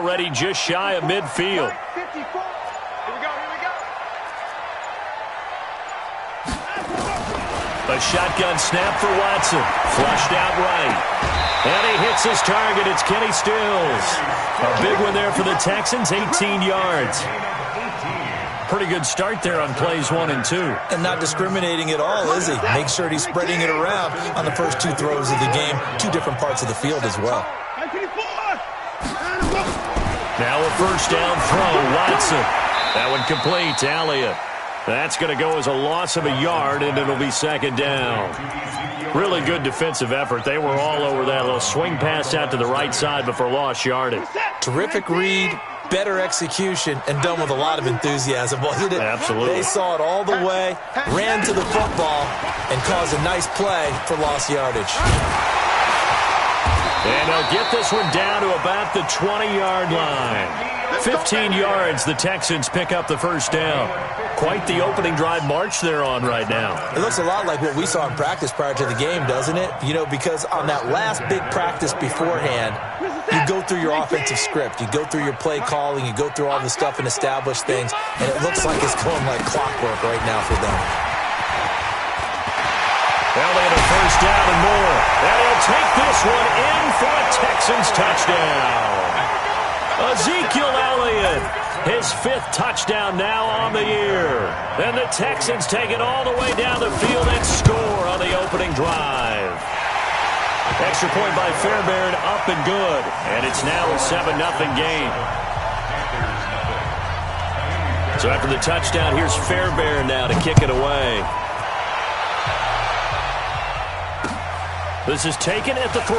already just shy of midfield. A shotgun snap for Watson. Flushed out right. And he hits his target. It's Kenny Stills. A big one there for the Texans, 18 yards. Pretty good start there on plays 1 and 2. And not discriminating at all, is he? Make sure he's spreading it around on the first 2 throws of the game. 2 different parts of the field as well. Now a first down throw, Watson. That one complete to Elliott. That's going to go as a loss of a yard, and it'll be second down. Really good defensive effort. They were all over that little swing pass out to the right side before lost yardage. Terrific read, better execution, and done with a lot of enthusiasm, wasn't it? Absolutely. They saw it all the way, ran to the football, and caused a nice play for lost yardage. And they'll get this one down to about the 20-yard line. 15 yards, the Texans pick up the first down. Quite the opening drive march they're on right now. It looks a lot like what we saw in practice prior to the game, doesn't it? You know, because on that last big practice beforehand, you go through your offensive script. You go through your play calling. You go through all the stuff and establish things. And it looks like it's going like clockwork right now for them. Elliott a first down and more. And he'll take this one in for a Texans touchdown. Ezekiel Elliott, his 5th touchdown now on the year. And the Texans take it all the way down the field and score on the opening drive. Extra point by Fairbairn, up and good. And it's now a 7-0 game. So after the touchdown, here's Fairbairn now to kick it away. This is taken at the 3.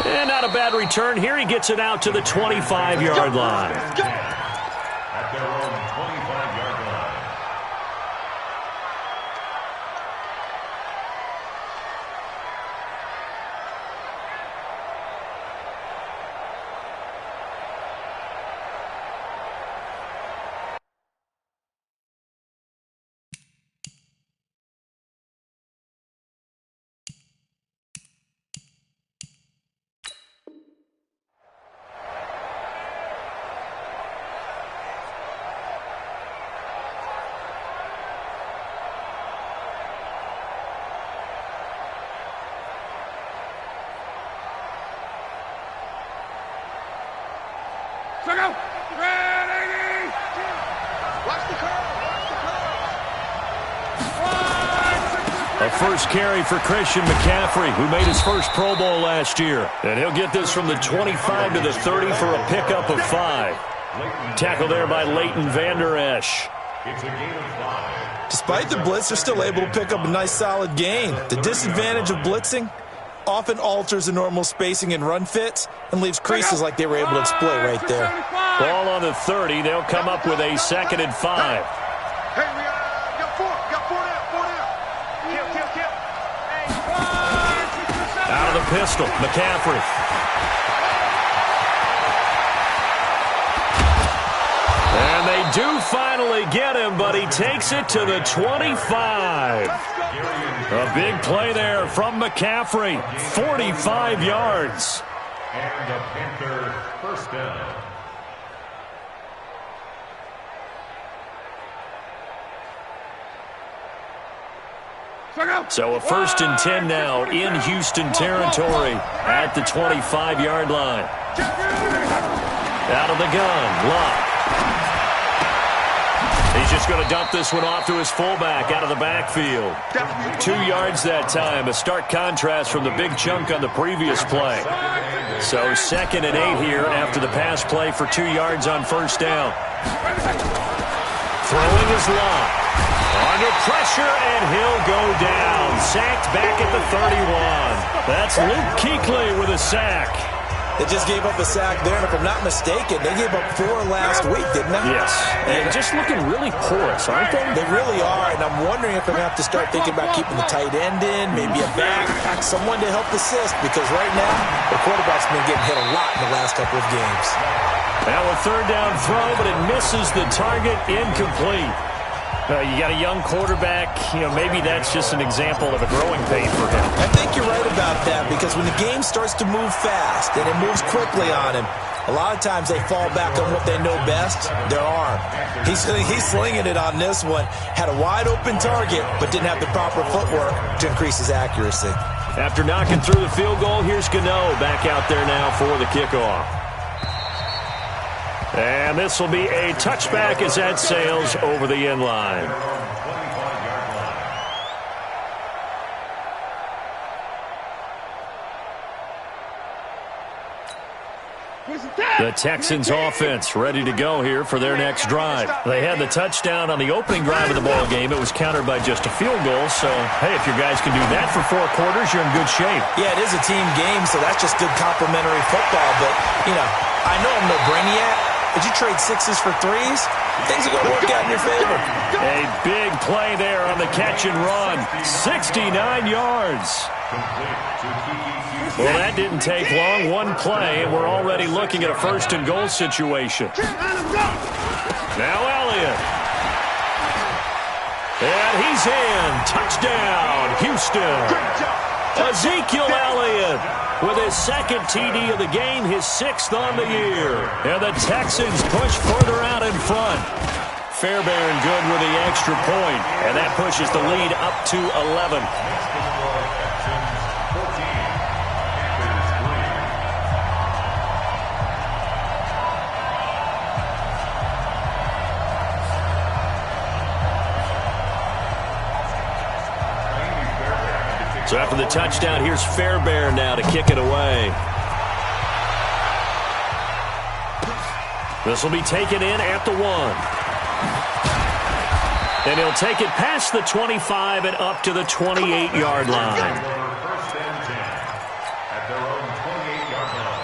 And not a bad return. Here he gets it out to the 25-yard line. At their own 25-yard A first carry for Christian McCaffrey, who made his first Pro Bowl last year. And he'll get this from the 25 to the 30 for a pickup of 5. Tackle there by Leighton Vander Esch. It's a gain of 5. Despite the blitz, they're still able to pick up a nice solid gain. The disadvantage of blitzing often alters the normal spacing and run fits and leaves creases like they were able to exploit right there. Ball on the 30. They'll come up with a 2nd and 5. Hey, we got 4. Got 4 down. 4 down. Kill. Out of the pistol, McCaffrey. And they do finally get him, but he takes it to the 25. A big play there from McCaffrey. 45 yards. And the Panthers first down. So a 1st and 10 now in Houston territory at the 25-yard line. Out of the gun, Locke. He's just going to dump this one off to his fullback out of the backfield. 2 yards that time, a stark contrast from the big chunk on the previous play. So 2nd and 8 here after the pass play for 2 yards on first down. Throwing is Locke. Under pressure, and he'll go down. Sacked back at the 31. That's Luke Kuechly with a sack. They just gave up a sack there, and if I'm not mistaken, they gave up 4 last week, didn't they? Yes, and just looking really porous, aren't they? They really are, and I'm wondering if I'm going to have to start thinking about keeping the tight end in, maybe a back, someone to help assist, because right now, the quarterback's been getting hit a lot in the last couple of games. Now a 3rd down throw, but it misses the target, incomplete. You got a young quarterback. Maybe that's just an example of a growing pain for him. I think you're right about that, because when the game starts to move fast and it moves quickly on him, a lot of times they fall back on what they know best, their arm. He's slinging it on this one. Had a wide-open target, but didn't have the proper footwork to increase his accuracy. After knocking through the field goal, here's Gano back out there now for the kickoff. And this will be a touchback as that sails over the end line. The Texans offense ready to go here for their next drive. They had the touchdown on the opening drive of the ball game. It was countered by just a field goal. So, hey, if your guys can do that for 4 quarters, you're in good shape. Yeah, it is a team game, so that's just good complementary football. But, I know I'm no brainiac, but you trade 6s for 3s, things are going to work out in your favor. A big play there on the catch and run. 69 yards. Well, that didn't take long. One play, and we're already looking at a 1st and goal situation. Now Elliott. And he's in. Touchdown, Houston. Ezekiel Elliott with his 2nd TD of the game, his 6th on the year. And the Texans push further out in front. Fairbairn good with the extra point, and that pushes the lead up to 11. So after the touchdown, here's Fairbairn now to kick it away. This will be taken in at the 1. And he'll take it past the 25 and up to the 28-yard line. First and 10 at their own 28-yard line.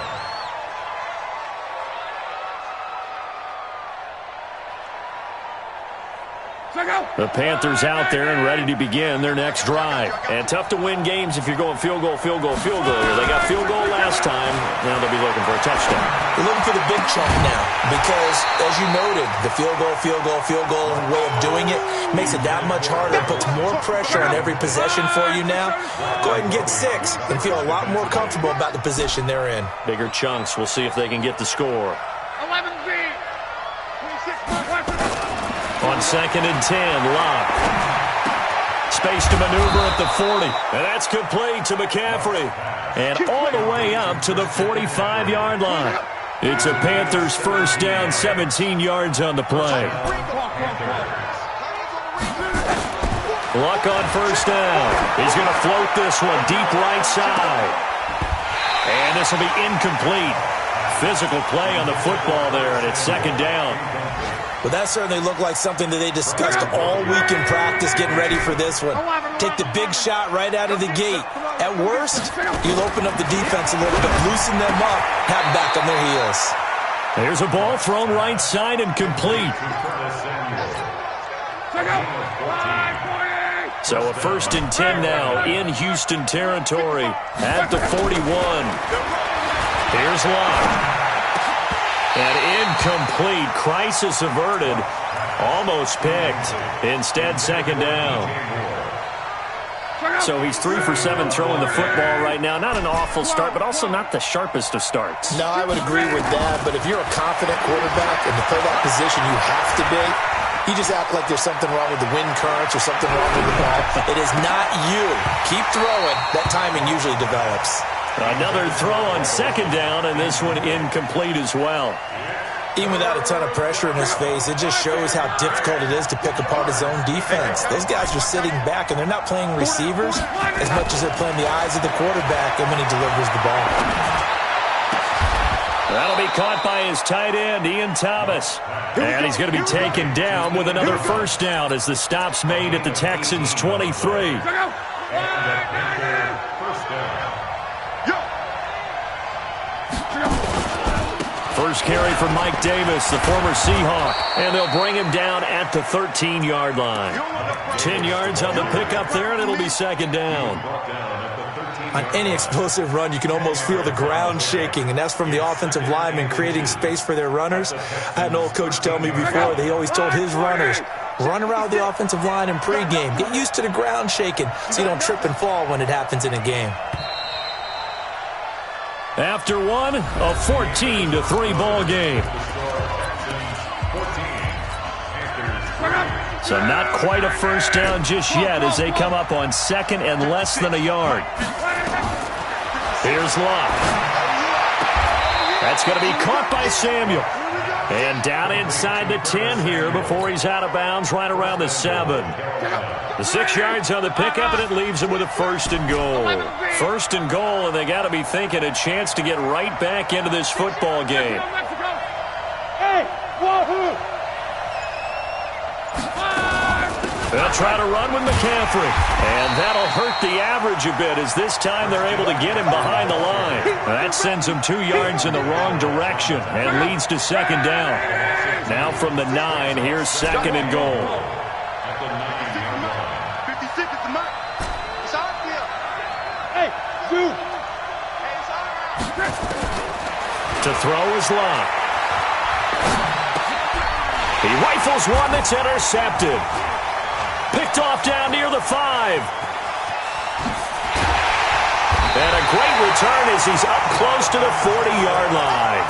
The Panthers out there and ready to begin their next drive. And tough to win games if you're going field goal, field goal, field goal here. They got field goal last time. Now they'll be looking for a touchdown. They're looking for the big chunk now because, as you noted, the field goal way of doing it makes it that much harder, puts more pressure on every possession for you now. Go ahead and get 6 and feel a lot more comfortable about the position they're in. Bigger chunks. We'll see if they can get the score. 11 feet. 26. On 2nd and 10, Locke. Space to maneuver at the 40. And that's complete to McCaffrey. And all the way up to the 45-yard line. It's a Panthers 1st down, 17 yards on the play. Luck on 1st down. He's going to float this one deep right side. And this will be incomplete. Physical play on the football there, and it's 2nd down. Well, that certainly looked like something that they discussed all week in practice, getting ready for this one. Take the big shot right out of the gate. At worst, you'll open up the defense a little bit, loosen them up, have them back on their heels. There's a ball thrown right side and complete. So a 1st and 10 now in Houston territory at the 41. Here's Locke. And incomplete. Crisis averted. Almost picked. Instead, 2nd down. So he's 3 for 7 throwing the football right now. Not an awful start, but also not the sharpest of starts. No, I would agree with that. But if you're a confident quarterback and to play that position you have to be, you just act like there's something wrong with the wind currents or something wrong with the ball. It is not you. Keep throwing. That timing usually develops. Another throw on 2nd down, and this one incomplete as well. Even without a ton of pressure in his face, it just shows how difficult it is to pick apart his own defense. Those guys are sitting back, and they're not playing receivers as much as they're playing the eyes of the quarterback and when he delivers the ball. That'll be caught by his tight end, Ian Thomas. And he's going to be taken down with another 1st down as the stop's made at the Texans' 23. First carry for Mike Davis, the former Seahawk. And they'll bring him down at the 13-yard line. 10 yards on the pickup there, and it'll be 2nd down. On any explosive run, you can almost feel the ground shaking, and that's from the offensive linemen creating space for their runners. I had an old coach tell me before that he always told his runners, Run around the offensive line in pregame. Get used to the ground shaking so you don't trip and fall when it happens in a game. After one, a 14-3 ball game. So not quite a first down just yet as they come up on second and less than a yard. Here's Luck. That's going to be caught by Samuel. And down inside the 10 here before he's out of bounds right around the 7. The 6 yards on the pickup, and it leaves him with a first and goal. First and goal, and they got to be thinking a chance to get right back into this football game. They'll try to run with McCaffrey, and that'll hurt the average a bit as this time they're able to get him behind the line. That sends him 2 yards in the wrong direction and leads to second down. Now from the 9, here's second and goal. 56 is the mark. It's our field. Hey, shoot. Hey, it's all right. To throw is Luck. He rifles one that's intercepted. Picked off down near the 5. And a great return as he's up close to the 40-yard line.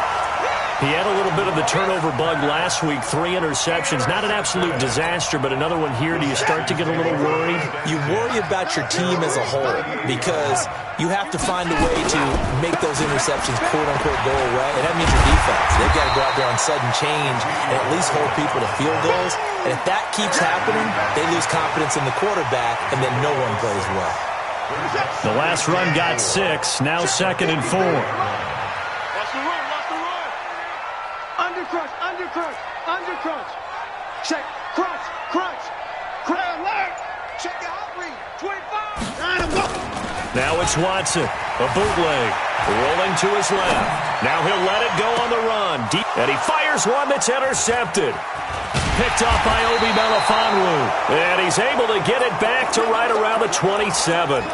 He had a little bit of the turnover bug last week, 3 interceptions. Not an absolute disaster, but another one here. Do you start to get a little worried? You worry about your team as a whole because you have to find a way to make those interceptions, quote-unquote, go away. And that means your defense. They've got to go out there on sudden change and at least hold people to field goals. And if that keeps happening, they lose confidence in the quarterback, and then no one plays well. The last run got 6. Now second and 4. Watch the run, watch the run. Undercrunch, undercrunch, undercrunch. Check, crunch, crunch. Crowd alert. Check your hot read. 25. Now it's Watson. A bootleg. Rolling to his left. Now he'll let it go on the run. Deep, and he fires one that's intercepted. Picked up by Gmakaveli05's. And he's able to get it back to right around the 27.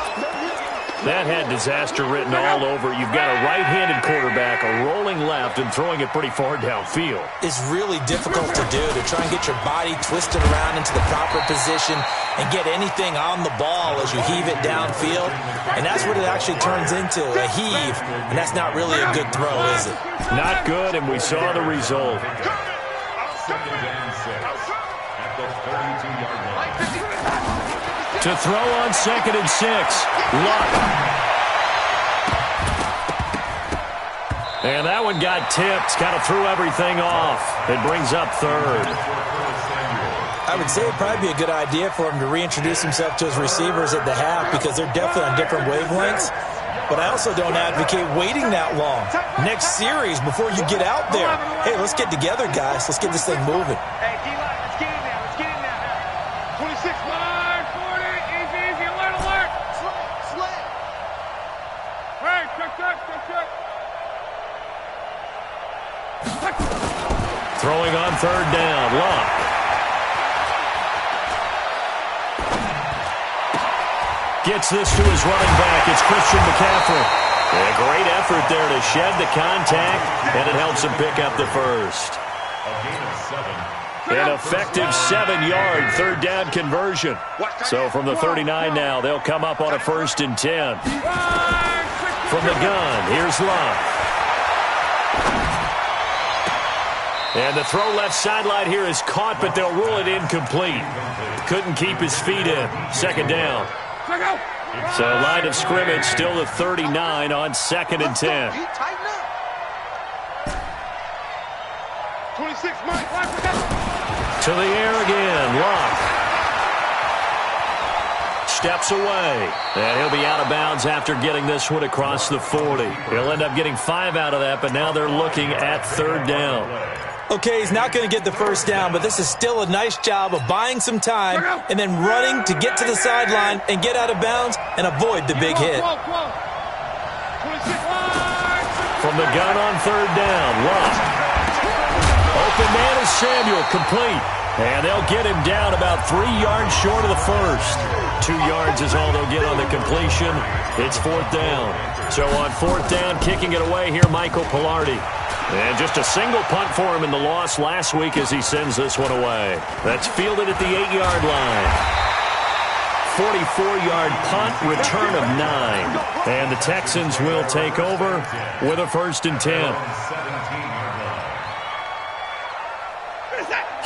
That had disaster written all over. You've got a right-handed quarterback, a rolling left, and throwing it pretty far downfield. It's really difficult to do, to try and get your body twisted around into the proper position and get anything on the ball as you heave it downfield. And that's what it actually turns into, a heave. And that's not really a good throw, is it? Not good, and we saw the result. Second and 6 at the 32-yard line. To throw on second and 6. Luck. And that one got tipped. Kind of threw everything off. It brings up third. I would say it'd probably be a good idea for him to reintroduce himself to his receivers at the half because they're definitely on different wavelengths. But I also don't advocate waiting that long. Next series, before you get out there, hey, let's get together, guys. Let's get this thing moving. Hey, D-Line, let's get in there. Let's get in there. 26, 40, easy, easy, alert, alert. Slant. Hey, check. Throwing on third down. Luck. Gets this to his running back. It's Christian McCaffrey. A great effort there to shed the contact, and it helps him pick up the first. A gain of 7. An effective 7-yard third down conversion. So from the 39 now, they'll come up on a first and 10. From the gun, here's Luck. And the throw left sideline here is caught, but they'll rule it incomplete. Couldn't keep his feet in. Second down. So line of scrimmage still the 39 on second and 10. 26, Mike. To the air again. Luck. Steps away. And he'll be out of bounds after getting this one across the 40. He'll end up getting 5 out of that, but now they're looking at third down. Okay, he's not going to get the first down, but this is still a nice job of buying some time and then running to get to the sideline and get out of bounds and avoid the big hit. From the gun on third down, Luck. Open man is Samuel, complete. And they'll get him down about 3 yards short of the first. 2 yards is all they'll get on the completion. It's fourth down. So on fourth down, kicking it away here, Michael Pilardi. And just a single punt for him in the loss last week as he sends this one away. That's fielded at the 8-yard line. 44-yard punt, return of 9. And the Texans will take over with a 1st and 10.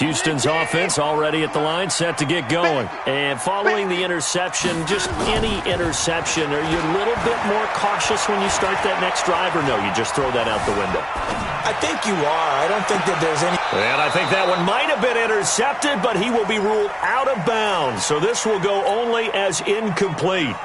Houston's offense already at the line, set to get going. And following the interception, just any interception, are you a little bit more cautious when you start that next drive, or no, you just throw that out the window? I think you are. I don't think that there's any... And I think that one might have been intercepted, but he will be ruled out of bounds. So this will go only as incomplete.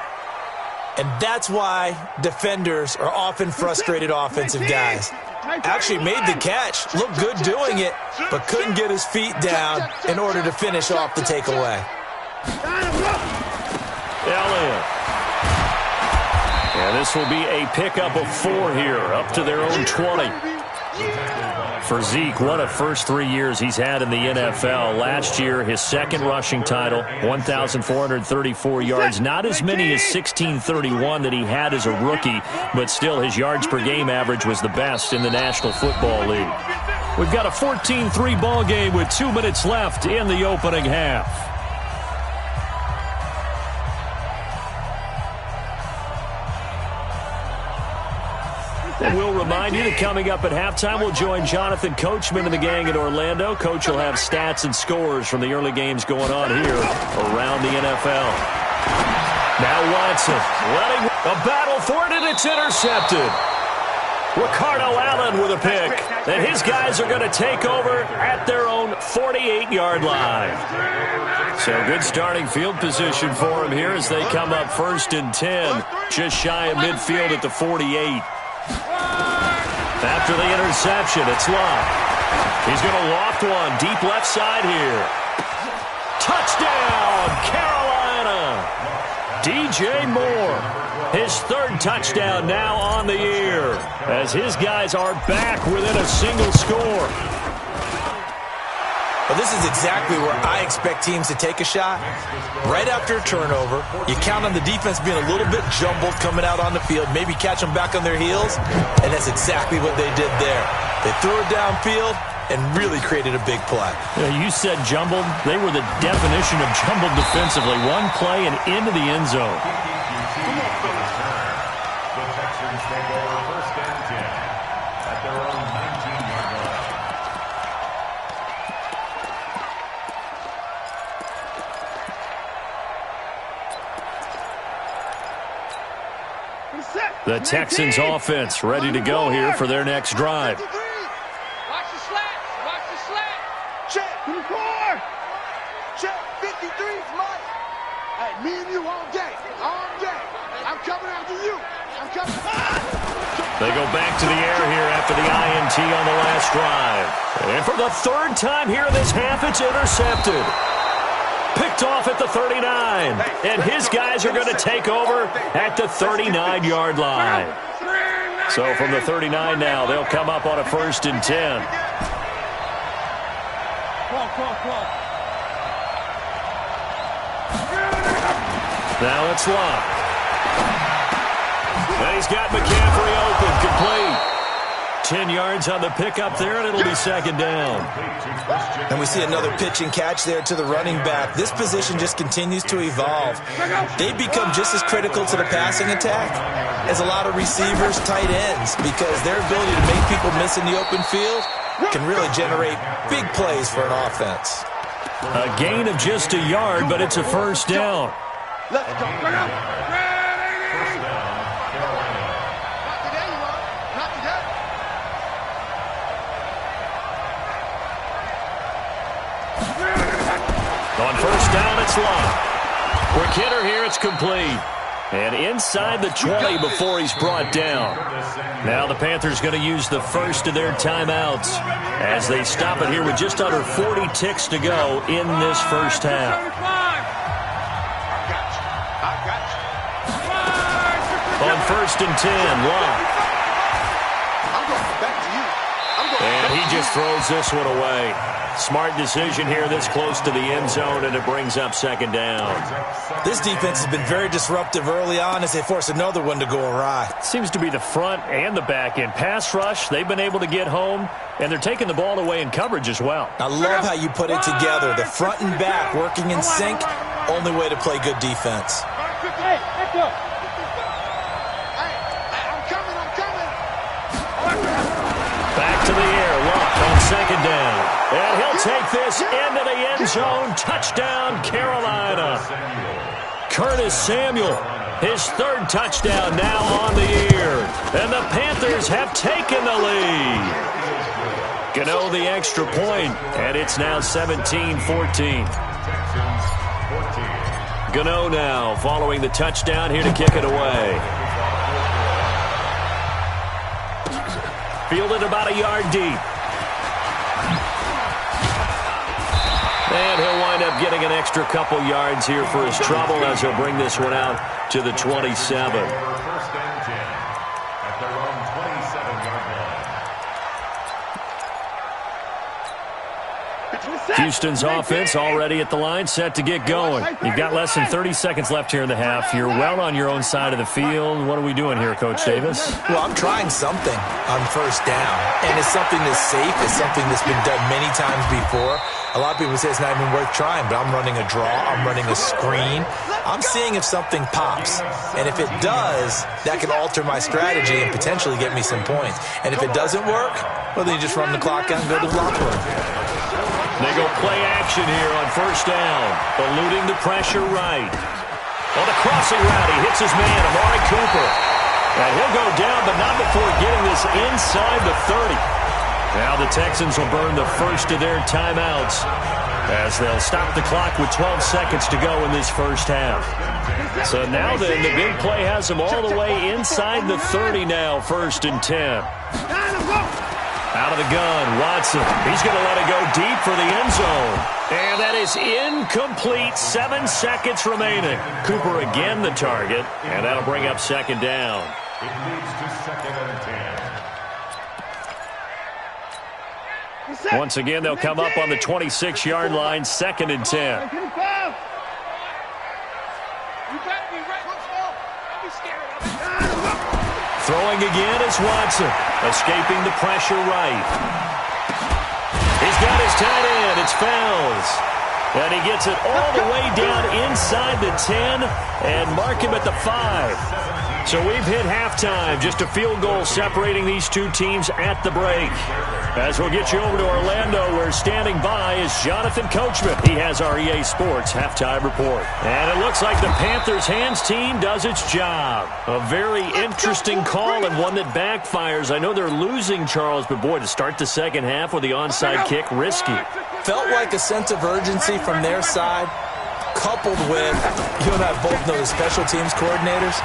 And that's why defenders are often frustrated offensive guys. Actually made the catch, looked good doing it, but couldn't get his feet down in order to finish off the takeaway. Elliott. And this will be a pickup of 4 here, up to their own 20. For Zeke, what a first 3 years he's had in the NFL. Last year, his 2nd rushing title, 1,434 yards. Not as many as 1,631 that he had as a rookie, but still his yards per game average was the best in the National Football League. We've got a 14-3 ball game with 2 minutes left in the opening half. And we'll remind you that coming up at halftime, we'll join Jonathan Coachman and the gang in Orlando. Coach will have stats and scores from the early games going on here around the NFL. Now Watson letting a battle for it, and it's intercepted. Ricardo Allen with a pick. And his guys are going to take over at their own 48-yard line. So good starting field position for him here as they come up 1st and 10. Just shy of midfield at the 48. After the interception, it's Locke. He's going to loft one deep left side here. Touchdown, Carolina. DJ Moore, his 3rd touchdown now on the year as his guys are back within a single score. Well, this is exactly where I expect teams to take a shot. Right after a turnover, you count on the defense being a little bit jumbled coming out on the field, maybe catch them back on their heels, and that's exactly what they did there. They threw it downfield and really created a big play. You said jumbled. They were the definition of jumbled defensively. One play and into the end zone. The Texans take over 1st and 10 at their own 19-yard line. The Texans offense ready to go here for their next drive. Watch the slats. Watch the slats. Check. 24. Check. 53's mine. Hey, me and you all day. All day. I'm coming after you. I'm coming. They go back to the air here after the INT on the last drive. And for the 3rd time here in this half, it's intercepted. Picked off at the 39. And his guys are going to take over at the 39-yard line. So from the 39 now, they'll come up on a 1st and 10. Now it's Locke. And he's got McCaffrey open, complete. 10 yards on the pickup there, and it'll be 2nd down. And we see another pitch and catch there to the running back. This position just continues to evolve. They become just as critical to the passing attack as a lot of receivers, tight ends, because their ability to make people miss in the open field can really generate big plays for an offense. A gain of just a yard, but it's a 1st down. Let's go. On 1st down, it's Locke. Quick hitter here, it's complete. And inside the 20 before he's brought down. Now the Panthers going to use the first of their timeouts as they stop it here with just under 40 ticks to go in this first half. On 1st and 10, Locke. And he just throws this one away. Smart decision here this close to the end zone, and it brings up second down. This defense has been very disruptive early on as they force another one to go awry. Seems to be the front and the back end. Pass rush, they've been able to get home, and they're taking the ball away in coverage as well. I love how you put it together. The front and back working in sync, only way to play good defense. Hey, I'm coming. Back to the air, Luck on second down. And he'll take this into the end zone. Touchdown, Carolina. Curtis Samuel, his third touchdown now on the year. And the Panthers have taken the lead. Gano the extra point, and it's now 17-14. Gano now following the touchdown here to kick it away. Fielded about a yard deep. And he'll wind up getting an extra couple yards here for his trouble as he'll bring this one out to the 27. First and 10 at their own 27-yard line. Houston's offense already at the line, set to get going. You've got less than 30 seconds left here in the half. You're well on your own side of the field. What are we doing here, Coach Davis? Well, I'm trying something on first down, and it's something that's safe. It's something that's been done many times before. A lot of people say it's not even worth trying, but I'm running a draw. I'm running a screen. I'm seeing if something pops, and if it does, that can alter my strategy and potentially get me some points. And if it doesn't work, well, then you just run the clock out and go to the locker room. They go play action here on first down, eluding the pressure right. On the crossing route, he hits his man, Amari Cooper. And he'll go down, but not before getting this inside the 30. Now the Texans will burn the first of their timeouts as they'll stop the clock with 12 seconds to go in this first half. So now then, the big play has them all the way inside the 30 now, 1st and 10. Out of the gun, Watson. He's going to let it go deep for the end zone. And that is incomplete. 7 seconds remaining. Cooper again the target, and that'll bring up second down. It leads to second and 10. Once again, they'll come up on the 26-yard line, 2nd and 10. Throwing again is Watson, escaping the pressure right. He's got his tight end. It's Fells. And he gets it all the way down inside the 10 and mark him at the 5. So we've hit halftime. Just a field goal separating these two teams at the break. As we'll get you over to Orlando, where standing by is Jonathan Coachman. He has our EA Sports halftime report. And it looks like the Panthers' hands team does its job. A very interesting call and one that backfires. I know they're losing, Charles, but boy, to start the second half with the onside kick, risky. Felt like a sense of urgency from their side, coupled with, you and I both know the special teams coordinators.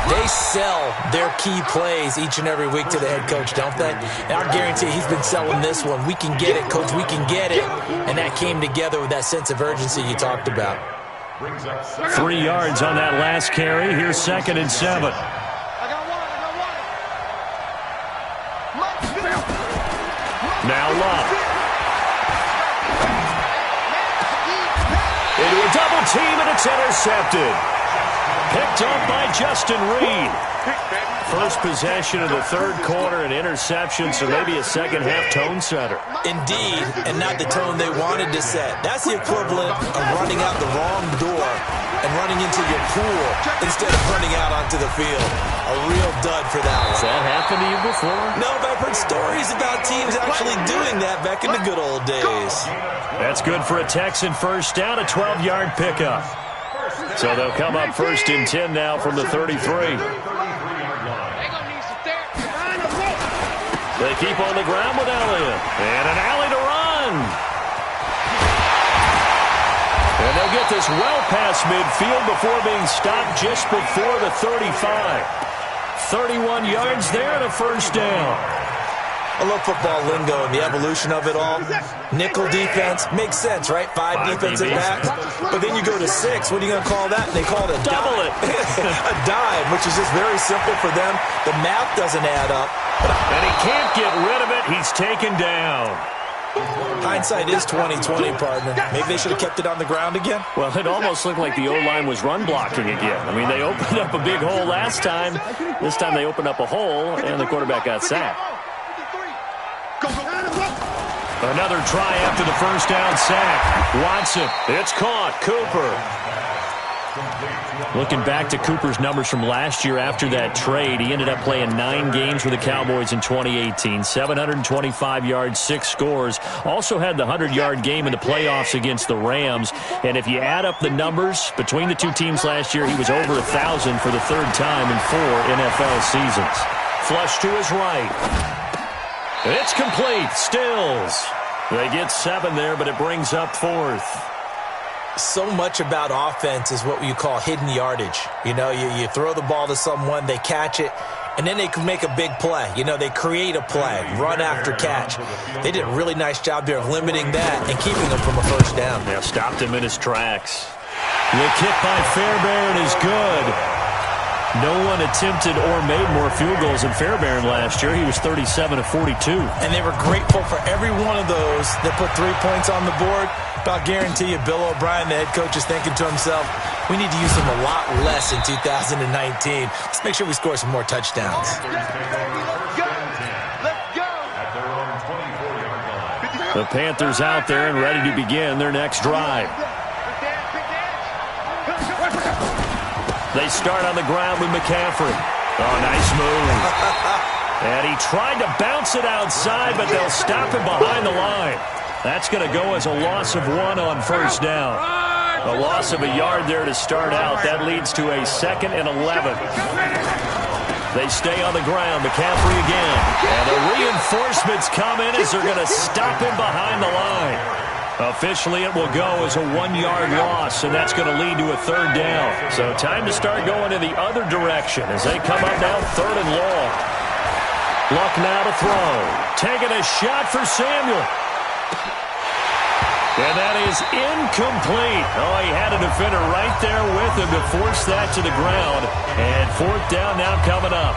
They sell their key plays each and every week to the head coach, don't they? And I guarantee he's been selling this one. We can get it, coach, we can get it. And that came together with that sense of urgency you talked about. 3 yards on that last carry. Here's 2nd and 7. Now Luck. Into a double team, and it's intercepted. Picked up by Justin Reed. First possession of the third quarter, an interception, so maybe a second half tone setter. Indeed, and not the tone they wanted to set. That's the equivalent of running out the wrong door and running into your pool instead of running out onto the field. A real dud for that one. Has that happened to you before? No, but I've heard stories about teams actually doing that back in the good old days. That's good for a Texan first down, a 12-yard pickup. So they'll come up 1st and 10 now from the 33. They keep on the ground with Elliott. And an alley to run. And they'll get this well past midfield before being stopped just before the 35. 31 yards there and a first down. I love football lingo and the evolution of it all. Nickel defense makes sense, right? 5 defensive backs. But then you go to 6. What are you going to call that? And they call it a double it. A dive, which is just very simple for them. The math doesn't add up. And he can't get rid of it. He's taken down. Hindsight is 20/20, partner. Maybe they should have kept it on the ground again. Well, it almost looked like the O-line was run blocking again. I mean, they opened up a big hole last time. This time they opened up a hole, and the quarterback got sacked. Another try after the first down sack. Watson, it's caught. Cooper. Looking back to Cooper's numbers from last year after that trade, he ended up playing 9 games with the Cowboys in 2018. 725 yards, 6 scores. Also had the 100-yard game in the playoffs against the Rams. And if you add up the numbers between the two teams last year, he was over 1,000 for the 3rd time in 4 NFL seasons. Flush to his right. It's complete. Stills. They get 7 there, but it brings up 4th. So much about offense is what you call hidden yardage. You know, you throw the ball to someone, they catch it, and then they can make a big play. You know, they create a play, run after catch. They did a really nice job there of limiting that and keeping him from a first down. Yeah, stopped him in his tracks. The kick by Fairbairn is good. No one attempted or made more field goals than Fairbairn last year. He was 37 of 42. And they were grateful for every one of those that put 3 points on the board. I'll guarantee you Bill O'Brien, the head coach, is thinking to himself, we need to use him a lot less in 2019. Let's make sure we score some more touchdowns. The Panthers out there and ready to begin their next drive. They start on the ground with McCaffrey. Oh, nice move. And he tried to bounce it outside, but they'll stop him behind the line. That's going to go as a loss of 1 on first down. A loss of a yard there to start out. That leads to a 2nd and 11. They stay on the ground. McCaffrey again. And the reinforcements come in as they're going to stop him behind the line. Officially, it will go as a 1-yard loss, and that's going to lead to a 3rd down. So time to start going in the other direction as they come up now 3rd and long. Luck now to throw. Taking a shot for Samuel. And that is incomplete. Oh, he had a defender right there with him to force that to the ground. And 4th down now coming up.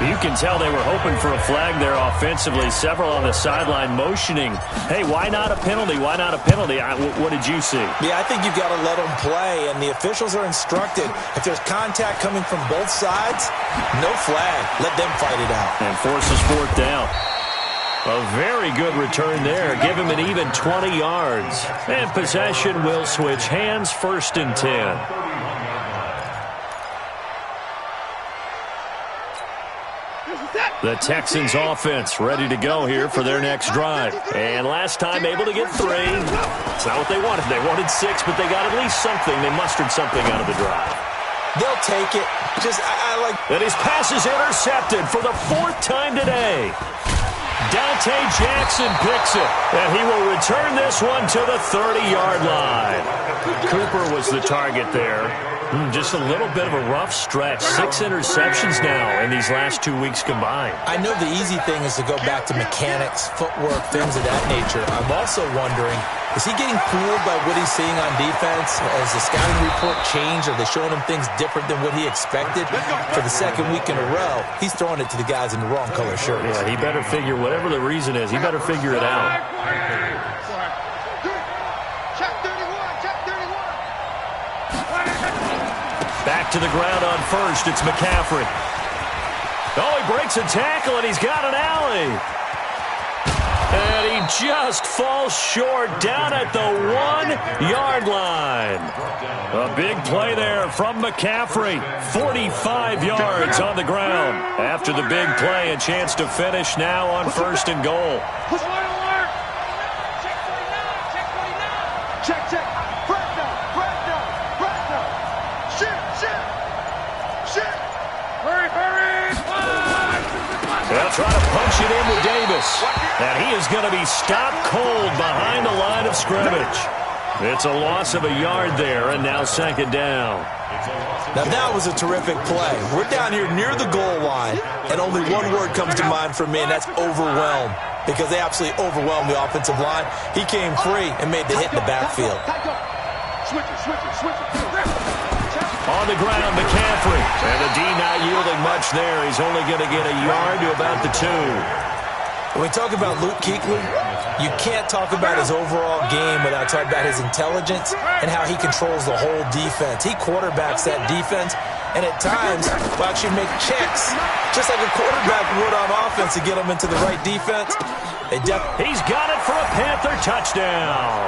You can tell they were hoping for a flag there offensively. Several on the sideline motioning. Hey, why not a penalty? Why not a penalty? What did you see? Yeah, I think you've got to let them play, and the officials are instructed. If there's contact coming from both sides, no flag. Let them fight it out. And forces 4th down. A very good return there. Give him an even 20 yards. And possession will switch hands, 1st and 10. The Texans offense ready to go here for their next drive. And last time able to get 3. It's not what they wanted. They wanted 6, but they got at least something. They mustered something out of the drive. They'll take it. I like... And his pass is intercepted for the 4th time today. Dante Jackson picks it, and he will return this one to the 30-yard line. Cooper was the target there. Just a little bit of a rough stretch. 6 interceptions now in these last 2 weeks combined. I know the easy thing is to go back to mechanics, footwork, things of that nature. I'm also wondering, is he getting fooled by what he's seeing on defense? Has the scouting report changed? Are they showing him things different than what he expected? For the 2nd week in a row, he's throwing it to the guys in the wrong color shirts. Yeah, he better figure, whatever the reason is, he better figure it out. Back to the ground on 1st. It's McCaffrey. Oh, he breaks a tackle, and he's got an alley. And he just falls short down at the 1-yard line. A big play there from McCaffrey. 45 yards on the ground. After the big play, a chance to finish now on 1st and goal. Check. They'll try to punch it in with Davis. And he is going to be stopped cold behind the line of scrimmage. It's a loss of a yard there, and now 2nd down. Now that was a terrific play. We're down here near the goal line, and only one word comes to mind for me, and that's overwhelmed. Because they absolutely overwhelmed the offensive line. He came free and made the hit in the backfield. Switch it. On the ground, McCaffrey. And the D not yielding much there. He's only going to get a yard to about the 2. When we talk about Luke Kuechly, you can't talk about his overall game without talking about his intelligence and how he controls the whole defense. He quarterbacks that defense, and at times will actually make checks, just like a quarterback would on offense to get them into the right defense. He's got it for a Panther touchdown.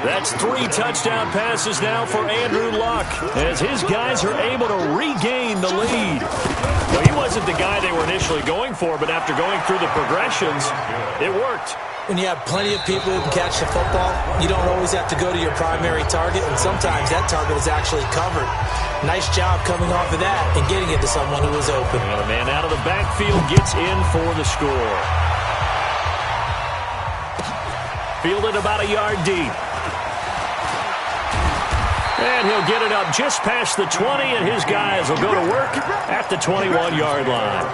That's 3 touchdown passes now for Andrew Luck as his guys are able to regain the lead. Well, he wasn't the guy they were initially going for, but after going through the progressions, it worked. When you have plenty of people who can catch the football, you don't always have to go to your primary target, and sometimes that target is actually covered. Nice job coming off of that and getting it to someone who was open. And a man out of the backfield gets in for the score. Fielded about a yard deep. And he'll get it up just past the 20, and his guys will go to work at the 21-yard line.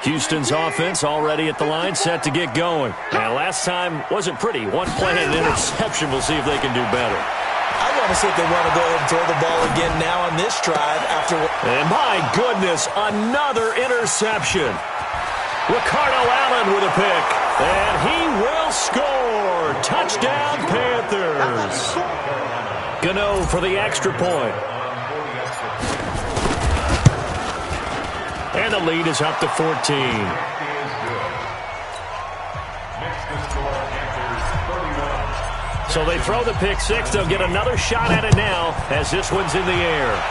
Houston's offense already at the line, set to get going. And last time wasn't pretty. One play and an interception. We'll see if they can do better. I want to see if they want to go ahead and throw the ball again now on this drive after. And my goodness, another interception. Ricardo Allen with a pick. And he will score. Touchdown, Panthers. Gano for the extra point. And the lead is up to 14. So they throw the pick 6. They'll get another shot at it now as this one's in the air.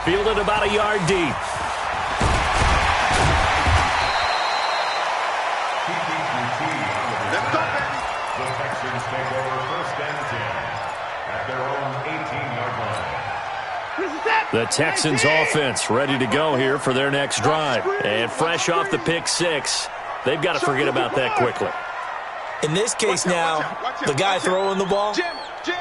Fielded about a yard deep. The Texans take over 1st and 10 at their own 18-yard line. The Texans offense ready to go here for their next drive. And fresh off the pick 6, they've got to forget about that quickly. In this case now, the guy throwing the ball,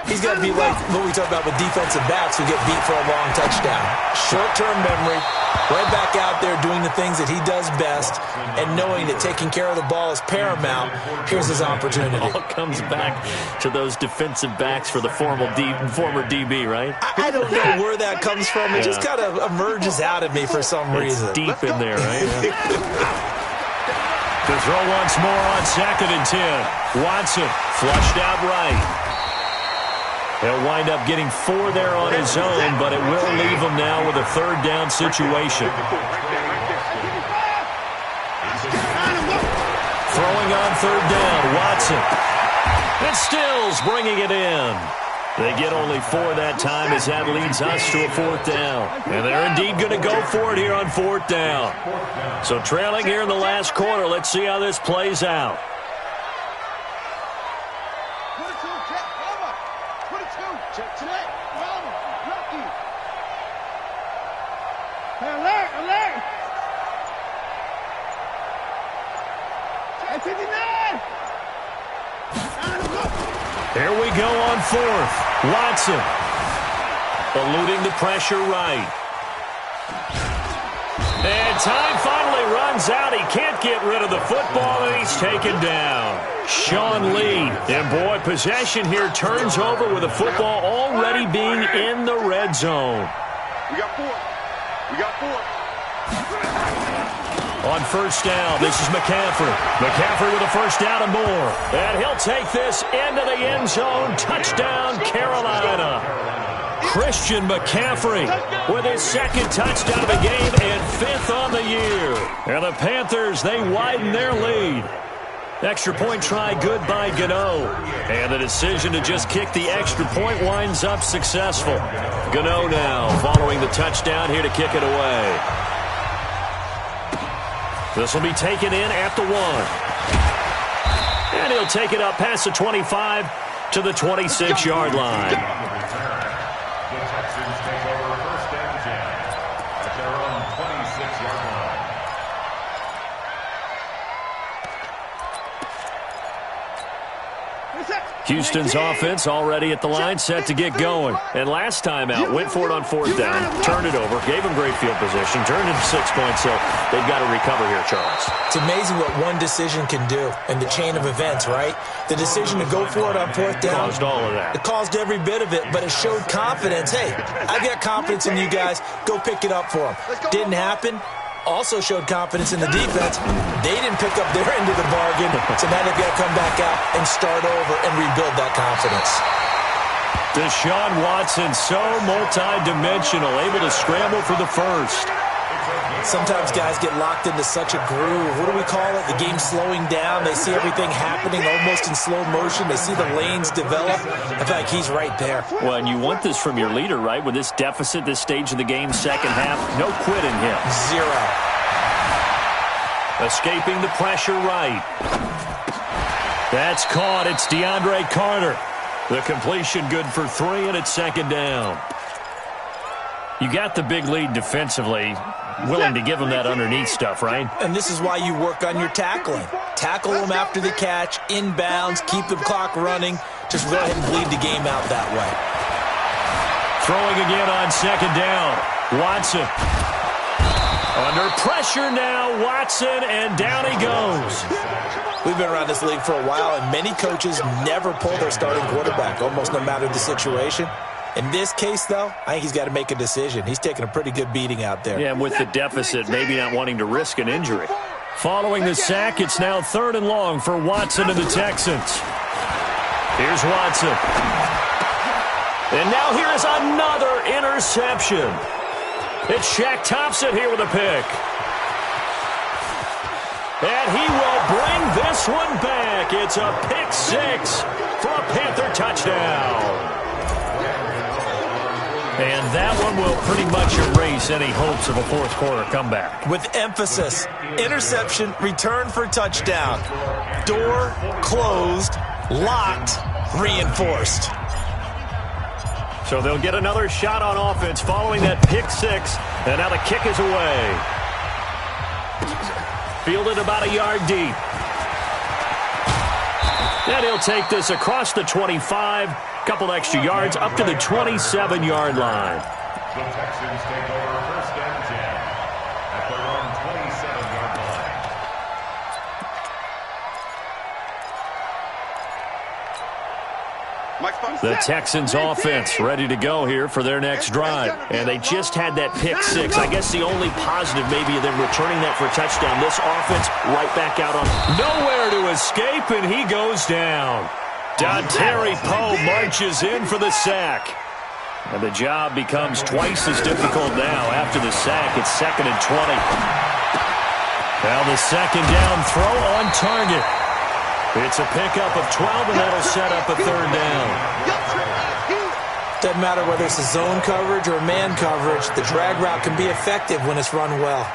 he's got to be like what we talk about with defensive backs who get beat for a long touchdown. Short-term memory, right back out there doing the things that he does best, and knowing that taking care of the ball is paramount. Here's his opportunity. All comes back to those defensive backs for the former DB, right? I don't know where that comes from. It just kind of emerges out of me for some reason. It's deep in there, right? To throw once more on 2nd and 10. Watson flushed out right. He'll wind up getting 4 there on his own, but it will leave him now with a 3rd down situation. Throwing on 3rd down, Watson. And Stills bringing it in. They get only 4 that time as that leads us to a 4th down. And they're indeed going to go for it here on 4th down. So trailing here in the last quarter, let's see how this plays out. Here we go on 4th. Watson eluding the pressure right. And time finally runs out. He can't get rid of the football, and he's taken down. Sean Lee. And boy, possession here turns over with the football already being in the red zone. We got 4. We got 4. On 1st down, this is McCaffrey. McCaffrey with a 1st down and more. And he'll take this into the end zone. Touchdown, Carolina. Christian McCaffrey with his 2nd touchdown of the game and 5th on the year. And the Panthers, they widen their lead. Extra point try good by Gano. And the decision to just kick the extra point winds up successful. Gano now following the touchdown here to kick it away. This will be taken in at the 1. And he'll take it up past the 25 to the 26-yard line. The Texans take over 1st and 10 at their own 26-yard line. Houston's offense already at the line, set to get going. And last time out, went for it on fourth down, turned it over, gave them great field position, turned into 6 points, so they've got to recover here, Charles. It's amazing what one decision can do in the chain of events, right? The decision to go for it on fourth down. Caused all of that. It caused every bit of it, but it showed confidence. Hey, I've got confidence in you guys. Go pick it up for them. Didn't happen. Also showed confidence in the defense. They didn't pick up their end of the bargain, so now they've got to come back out and start over and rebuild that confidence. Deshaun Watson, so multi-dimensional, able to scramble for the first. Sometimes guys get locked into such a groove. What do we call it? The game slowing down. They see everything happening almost in slow motion. They see the lanes develop. I feel like he's right there. Well, and you want this from your leader, right? With this deficit, this stage of the game, second half, no quitting him. Zero. Escaping the pressure right. That's caught. It's DeAndre Carter. The completion good for 3, and it's second down. You got the big lead defensively. Willing to give them that underneath stuff, right? And this is why you work on your tackling. Tackle them after the catch, inbounds, keep the clock running. Just go ahead and bleed the game out that way. Throwing again on second down. Watson. Under pressure now, Watson, and down he goes. We've been around this league for a while, and many coaches never pull their starting quarterback, almost no matter the situation. In this case, though, I think he's got to make a decision. He's taking a pretty good beating out there. Yeah, and with the deficit, maybe not wanting to risk an injury. Following the sack, it's now 3rd and long for Watson and the Texans. Here's Watson. And now here is another interception. It's Shaq Thompson here with a pick. And he will bring this one back. It's a pick 6 for a Panther touchdown. And that one will pretty much erase any hopes of a fourth quarter comeback. With emphasis, interception, return for touchdown. Door closed, locked, reinforced. So they'll get another shot on offense following that pick 6. And now the kick is away. Fielded about a yard deep. And he'll take this across the 25. Couple extra yards up to the 27-yard line. The Texans take over first and 10 at their own 27-yard line. The Texans offense ready to go here for their next drive. And they just had that pick 6. I guess the only positive maybe of them returning that for a touchdown. This offense right back out on nowhere to escape, and he goes down. Dontari Poe marches in for the sack. And the job becomes twice as difficult now. After the sack, it's 2nd and 20. Now the second down throw on target. It's a pickup of 12, and that'll set up a 3rd down. Doesn't matter whether it's a zone coverage or man coverage, the drag route can be effective when it's run well.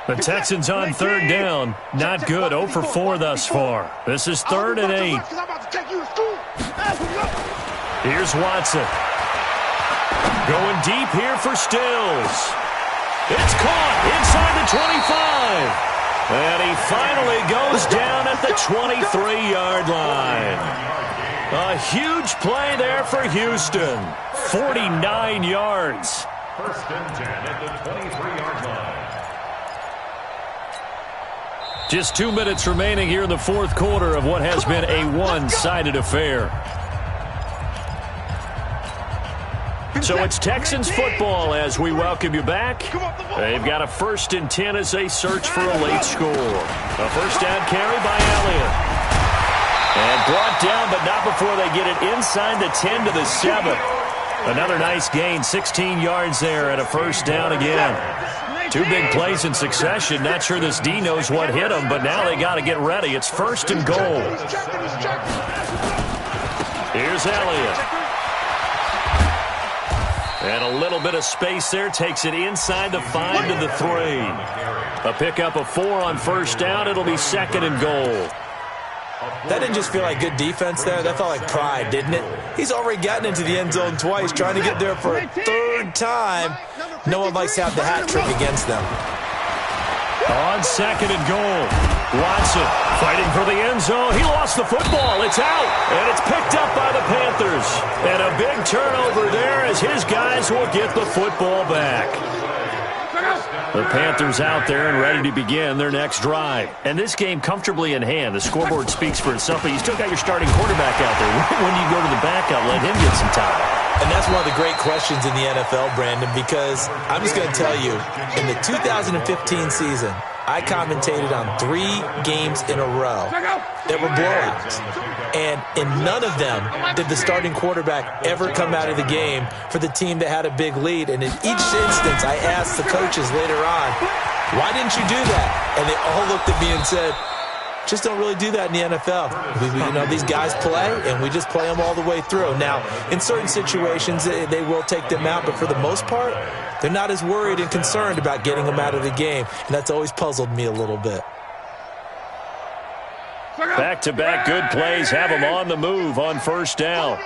The Texans on 3rd down. Not good. 0 for 4 thus far. This is 3rd and 8. Here's Watson. Going deep here for Stills. It's caught inside the 25. And he finally goes down at the 23-yard line. A huge play there for Houston. 49 yards. First and 10 at the 23-yard line. Just 2 minutes remaining here in the fourth quarter of what has been a one-sided affair. So it's Texans football as we welcome you back. They've got a 1st and 10 as they search for a late score. A first down carry by Elliott. And brought down, but not before they get it inside the 10 to the 7. Another nice gain, 16 yards there and a first down again. 2 big plays in succession. Not sure this D knows what hit him, but now they got to get ready. It's 1st and goal. Here's Elliott. And a little bit of space there. Takes it inside the 5 to the 3. A pickup of 4 on first down. It'll be 2nd and goal. That didn't just feel like good defense there. That felt like pride, didn't it? He's already gotten into the end zone twice, trying to get there for a third time. No one likes to have the hat trick against them. On 2nd and goal, Watson fighting for the end zone. He lost the football. It's out, and it's picked up by the Panthers. And a big turnover there as his guys will get the football back. The Panthers out there and ready to begin their next drive. And this game comfortably in hand. The scoreboard speaks for itself, but you still got your starting quarterback out there. When do you go to the backup, let him get some time? And that's one of the great questions in the NFL, Brandon, because I'm just going to tell you, in the 2015 season, I commentated on 3 games in a row that were blowouts. And in none of them did the starting quarterback ever come out of the game for the team that had a big lead. And in each instance, I asked the coaches later on, why didn't you do that? And they all looked at me and said, just don't really do that in the NFL. These guys play, and we just play them all the way through. Now, in certain situations, they will take them out, but for the most part, they're not as worried and concerned about getting them out of the game, and that's always puzzled me a little bit. Back-to-back good plays have them on the move on 1st down.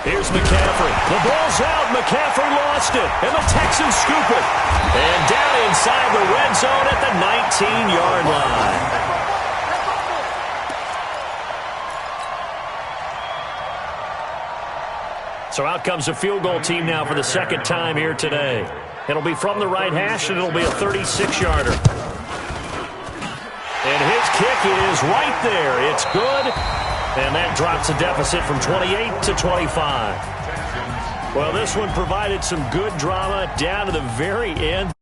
Here's McCaffrey. The ball's out. McCaffrey lost it, and the Texans scoop it. And down inside the red zone at the 19-yard line. So out comes a field goal team now for the 2nd time here today. It'll be from the right hash, and it'll be a 36-yarder. And his kick is right there. It's good. And that drops the deficit from 28 to 25. Well, this one provided some good drama down to the very end.